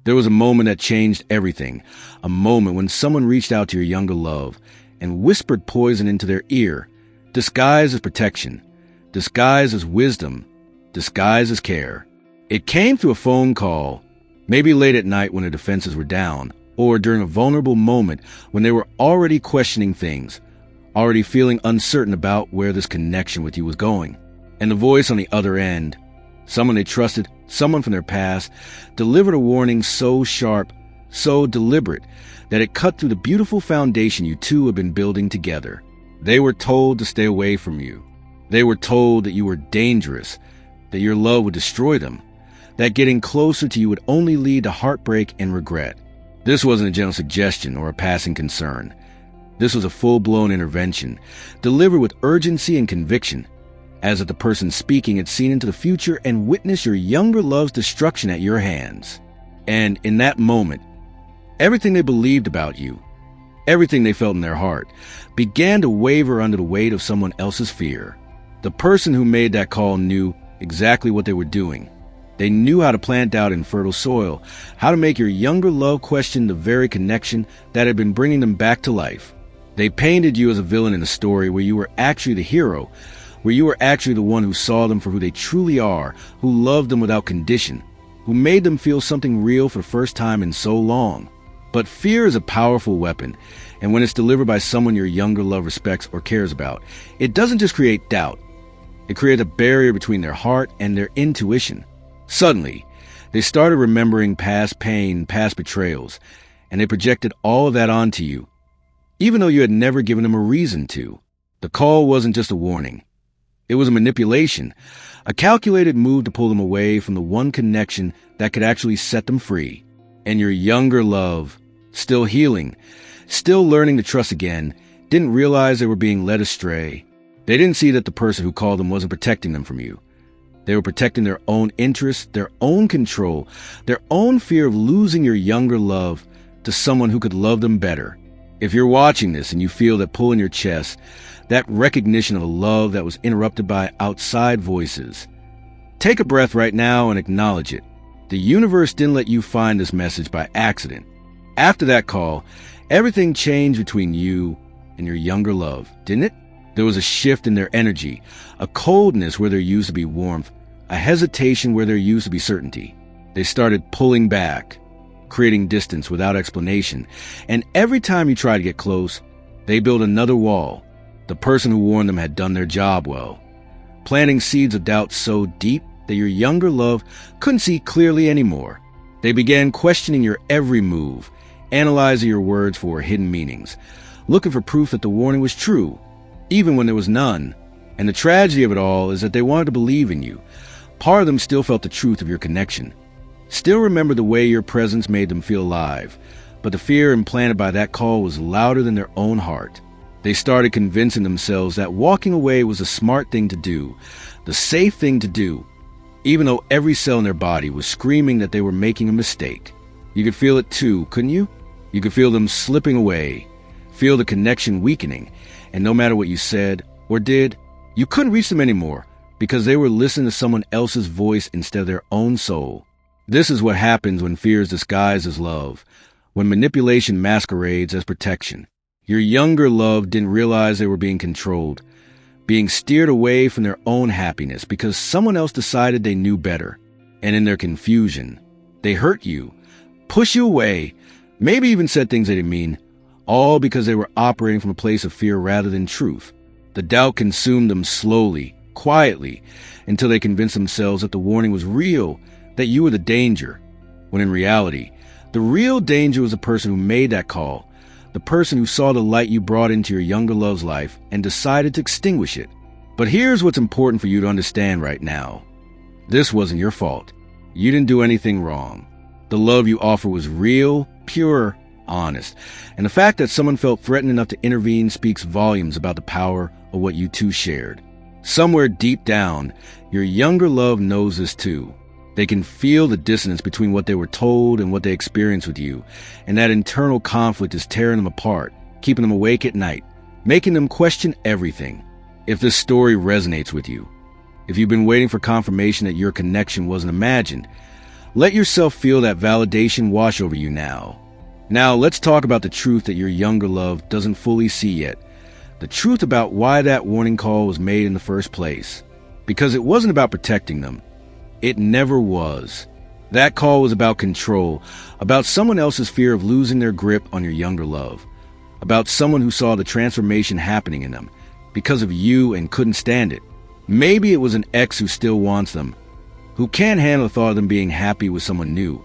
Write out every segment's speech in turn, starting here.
There was a moment that changed everything, a moment when someone reached out to your younger love and whispered poison into their ear, disguised as protection, disguised as wisdom, disguised as care. It came through a phone call, maybe late at night when their defenses were down, or during a vulnerable moment when they were already questioning things, already feeling uncertain about where this connection with you was going. And the voice on the other end, someone they trusted, someone from their past, delivered a warning so sharp, so deliberate, that it cut through the beautiful foundation you two had been building together. They were told to stay away from you. They were told that you were dangerous, that your love would destroy them, that getting closer to you would only lead to heartbreak and regret. This wasn't a gentle suggestion or a passing concern. This was a full-blown intervention, delivered with urgency and conviction, as if the person speaking had seen into the future and witnessed your younger love's destruction at your hands. And in that moment, everything they believed about you, everything they felt in their heart, began to waver under the weight of someone else's fear. The person who made that call knew exactly what they were doing. They knew how to plant out in fertile soil, how to make your younger love question the very connection that had been bringing them back to life. They painted you as a villain in a story where you were actually the hero, where you were actually the one who saw them for who they truly are, who loved them without condition, who made them feel something real for the first time in so long. But fear is a powerful weapon, and when it's delivered by someone your younger love respects or cares about, it doesn't just create doubt. It creates a barrier between their heart and their intuition. Suddenly, they started remembering past pain, past betrayals, and they projected all of that onto you, even though you had never given them a reason to. The call wasn't just a warning. It was a manipulation, a calculated move to pull them away from the one connection that could actually set them free. And your younger love, still healing, still learning to trust again, didn't realize they were being led astray. They didn't see that the person who called them wasn't protecting them from you. They were protecting their own interests, their own control, their own fear of losing your younger love to someone who could love them better. If you're watching this and you feel that pull in your chest, that recognition of a love that was interrupted by outside voices, take a breath right now and acknowledge it. The universe didn't let you find this message by accident. After that call, everything changed between you and your younger love, didn't it? There was a shift in their energy, a coldness where there used to be warmth, a hesitation where there used to be certainty. They started pulling back, creating distance without explanation, and every time you tried to get close, they built another wall. The person who warned them had done their job well, planting seeds of doubt so deep that your younger love couldn't see clearly anymore. They began questioning your every move, analyzing your words for hidden meanings, looking for proof that the warning was true, even when there was none. And the tragedy of it all is that they wanted to believe in you. Part of them still felt the truth of your connection, still remembered the way your presence made them feel alive, but the fear implanted by that call was louder than their own heart. They started convincing themselves that walking away was a smart thing to do, the safe thing to do, even though every cell in their body was screaming that they were making a mistake. You could feel it too, couldn't you? You could feel them slipping away, feel the connection weakening, and no matter what you said or did, you couldn't reach them anymore because they were listening to someone else's voice instead of their own soul. This is what happens when fear is disguised as love, when manipulation masquerades as protection. Your younger love didn't realize they were being controlled, being steered away from their own happiness because someone else decided they knew better. And in their confusion, they hurt you, pushed you away, maybe even said things they didn't mean, all because they were operating from a place of fear rather than truth. The doubt consumed them slowly, quietly, until they convinced themselves that the warning was real, that you were the danger, when in reality, the real danger was the person who made that call, the person who saw the light you brought into your younger love's life and decided to extinguish it. But here's what's important for you to understand right now. This wasn't your fault. You didn't do anything wrong. The love you offer was real, pure, honest. And the fact that someone felt threatened enough to intervene speaks volumes about the power of what you two shared. Somewhere deep down, your younger love knows this too. They can feel the dissonance between what they were told and what they experienced with you, and that internal conflict is tearing them apart, keeping them awake at night, making them question everything. If this story resonates with you, if you've been waiting for confirmation that your connection wasn't imagined, Let yourself feel that validation wash over you now. Now, let's talk about the truth that your younger love doesn't fully see yet. The truth about why that warning call was made in the first place. Because it wasn't about protecting them. It never was. That call was about control, about someone else's fear of losing their grip on your younger love, about someone who saw the transformation happening in them because of you and couldn't stand it. Maybe it was an ex who still wants them, who can't handle the thought of them being happy with someone new,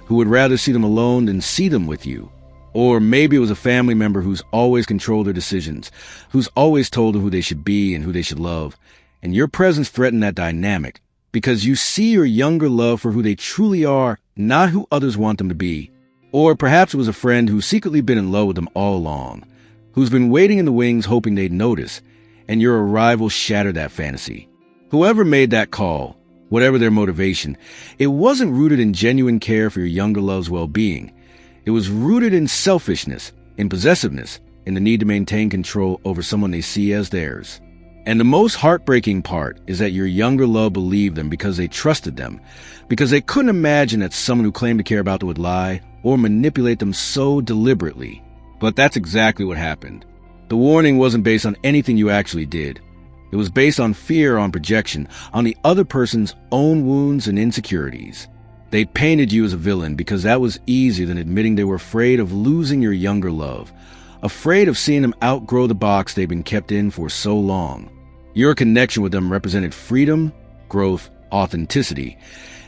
who would rather see them alone than see them with you. Or maybe it was a family member who's always controlled their decisions, who's always told them who they should be and who they should love, and your presence threatened that dynamic because you see your younger love for who they truly are, not who others want them to be. Or perhaps it was a friend who's secretly been in love with them all along, who's been waiting in the wings hoping they'd notice, and your arrival shattered that fantasy. Whoever made that call, whatever their motivation, it wasn't rooted in genuine care for your younger love's well-being. It was rooted in selfishness, in possessiveness, in the need to maintain control over someone they see as theirs. And the most heartbreaking part is that your younger love believed them because they trusted them, because they couldn't imagine that someone who claimed to care about them would lie or manipulate them so deliberately. But that's exactly what happened. The warning wasn't based on anything you actually did. It was based on fear, on projection, on the other person's own wounds and insecurities. They painted you as a villain because that was easier than admitting they were afraid of losing your younger love, afraid of seeing them outgrow the box they've been kept in for so long. Your connection with them represented freedom, growth, authenticity,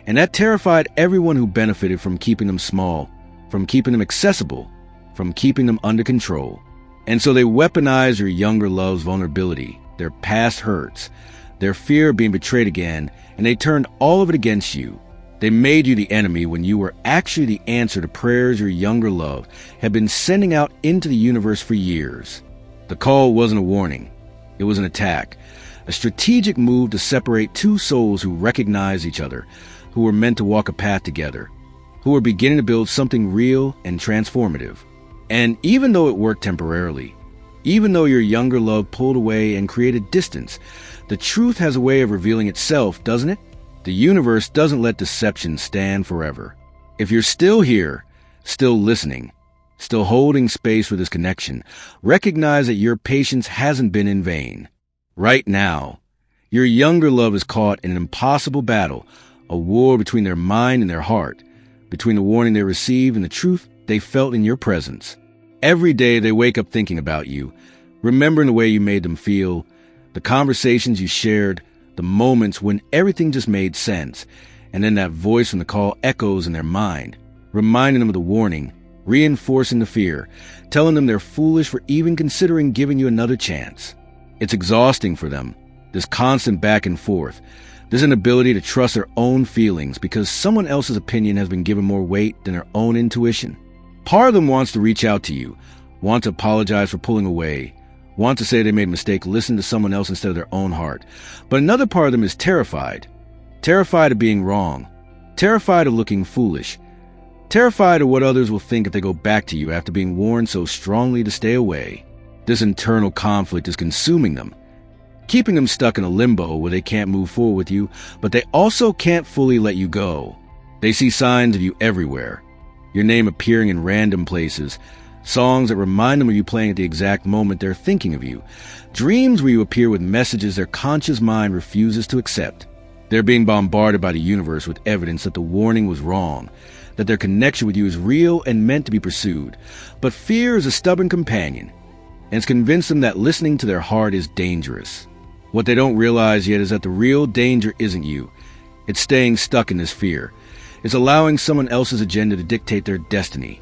and that terrified everyone who benefited from keeping them small, from keeping them accessible, from keeping them under control. And so they weaponized your younger love's vulnerability, their past hurts, their fear of being betrayed again, and they turned all of it against you. They made you the enemy when you were actually the answer to prayers your younger love had been sending out into the universe for years. The call wasn't a warning. It was an attack, a strategic move to separate two souls who recognized each other, who were meant to walk a path together, who were beginning to build something real and transformative. And even though it worked temporarily, even though your younger love pulled away and created distance, the truth has a way of revealing itself, doesn't it? The universe doesn't let deception stand forever. If you're still here, still listening, still holding space for this connection, recognize that your patience hasn't been in vain. Right now, your younger love is caught in an impossible battle, a war between their mind and their heart, between the warning they received and the truth they felt in your presence. Every day they wake up thinking about you, remembering the way you made them feel, the conversations you shared, the moments when everything just made sense, and then that voice from the call echoes in their mind, reminding them of the warning, reinforcing the fear, telling them they're foolish for even considering giving you another chance. It's exhausting for them, this constant back and forth, this inability to trust their own feelings because someone else's opinion has been given more weight than their own intuition. Part of them wants to reach out to you, want to apologize for pulling away, want to say they made a mistake, listen to someone else instead of their own heart. But another part of them is terrified. Terrified of being wrong. Terrified of looking foolish. Terrified of what others will think if they go back to you after being warned so strongly to stay away. This internal conflict is consuming them, keeping them stuck in a limbo where they can't move forward with you, but they also can't fully let you go. They see signs of you everywhere. Your name appearing in random places, songs that remind them of you playing at the exact moment they're thinking of you, dreams where you appear with messages their conscious mind refuses to accept. They're being bombarded by the universe with evidence that the warning was wrong, that their connection with you is real and meant to be pursued. But fear is a stubborn companion, and it's convinced them that listening to their heart is dangerous. What they don't realize yet is that the real danger isn't you. It's staying stuck in this fear. It's allowing someone else's agenda to dictate their destiny.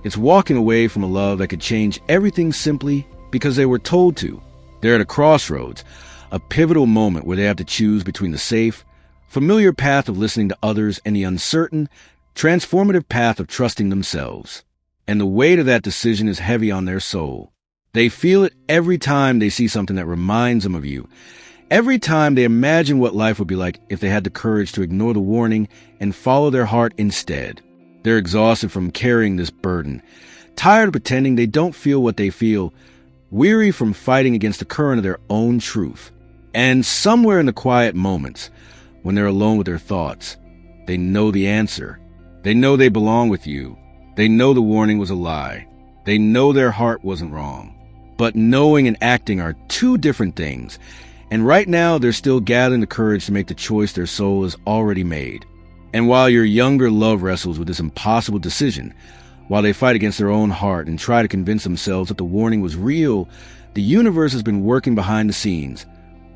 It's walking away from a love that could change everything simply because they were told to. They're at a crossroads, a pivotal moment where they have to choose between the safe, familiar path of listening to others and the uncertain, transformative path of trusting themselves. And the weight of that decision is heavy on their soul. They feel it every time they see something that reminds them of you. Every time they imagine what life would be like if they had the courage to ignore the warning and follow their heart instead. They're exhausted from carrying this burden, tired of pretending they don't feel what they feel, weary from fighting against the current of their own truth. And somewhere in the quiet moments, when they're alone with their thoughts, They know the answer. They know they belong with you. They know the warning was a lie. They know their heart wasn't wrong. But knowing and acting are two different things. And right now, they're still gathering the courage to make the choice their soul has already made. And while your younger love wrestles with this impossible decision, while they fight against their own heart and try to convince themselves that the warning was real, the universe has been working behind the scenes,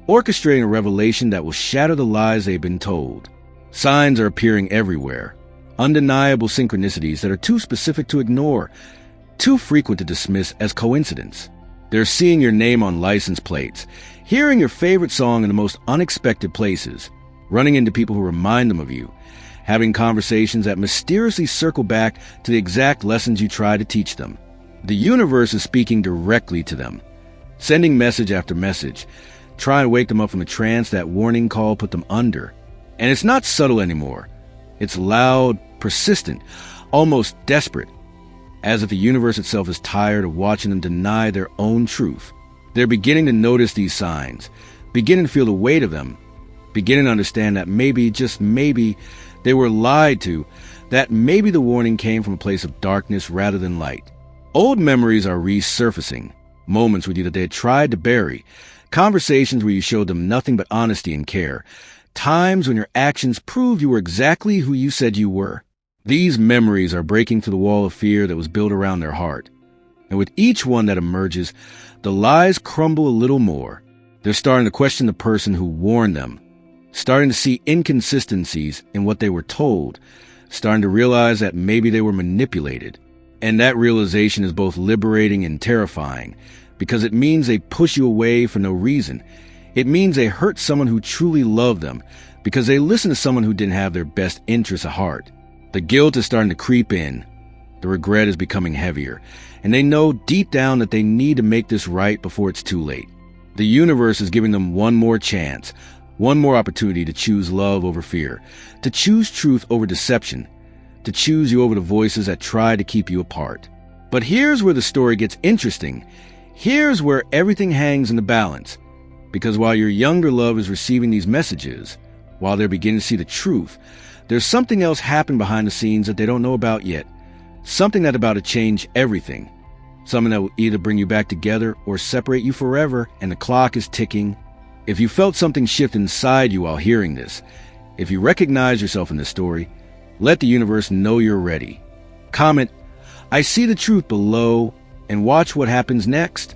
orchestrating a revelation that will shatter the lies they've been told. Signs are appearing everywhere. Undeniable synchronicities that are too specific to ignore, too frequent to dismiss as coincidence. They're seeing your name on license plates, hearing your favorite song in the most unexpected places, running into people who remind them of you, having conversations that mysteriously circle back to the exact lessons you tried to teach them. The universe is speaking directly to them, sending message after message, trying to wake them up from the trance that warning call put them under. And it's not subtle anymore. It's loud, persistent, almost desperate, as if the universe itself is tired of watching them deny their own truth. They're beginning to notice these signs, beginning to feel the weight of them, beginning to understand that maybe, just maybe, they were lied to, that maybe the warning came from a place of darkness rather than light. Old memories are resurfacing, moments with you that they had tried to bury, conversations where you showed them nothing but honesty and care, times when your actions proved you were exactly who you said you were. These memories are breaking through the wall of fear that was built around their heart. And with each one that emerges, the lies crumble a little more. They're starting to question the person who warned them, starting to see inconsistencies in what they were told, starting to realize that maybe they were manipulated. And that realization is both liberating and terrifying, because it means they push you away for no reason. It means they hurt someone who truly loved them, because they listened to someone who didn't have their best interests at heart. The guilt is starting to creep in. The regret is becoming heavier, and they know deep down that they need to make this right before it's too late. The universe is giving them one more chance, one more opportunity to choose love over fear, to choose truth over deception, to choose you over the voices that try to keep you apart. But here's where the story gets interesting. Here's where everything hangs in the balance. Because while your younger love is receiving these messages, while they're beginning to see the truth, there's something else happening behind the scenes that they don't know about yet. Something that's about to change everything. Something that will either bring you back together or separate you forever, and the clock is ticking. If you felt something shift inside you while hearing this, if you recognize yourself in this story, let the universe know you're ready. Comment, "I see the truth" below, and watch what happens next.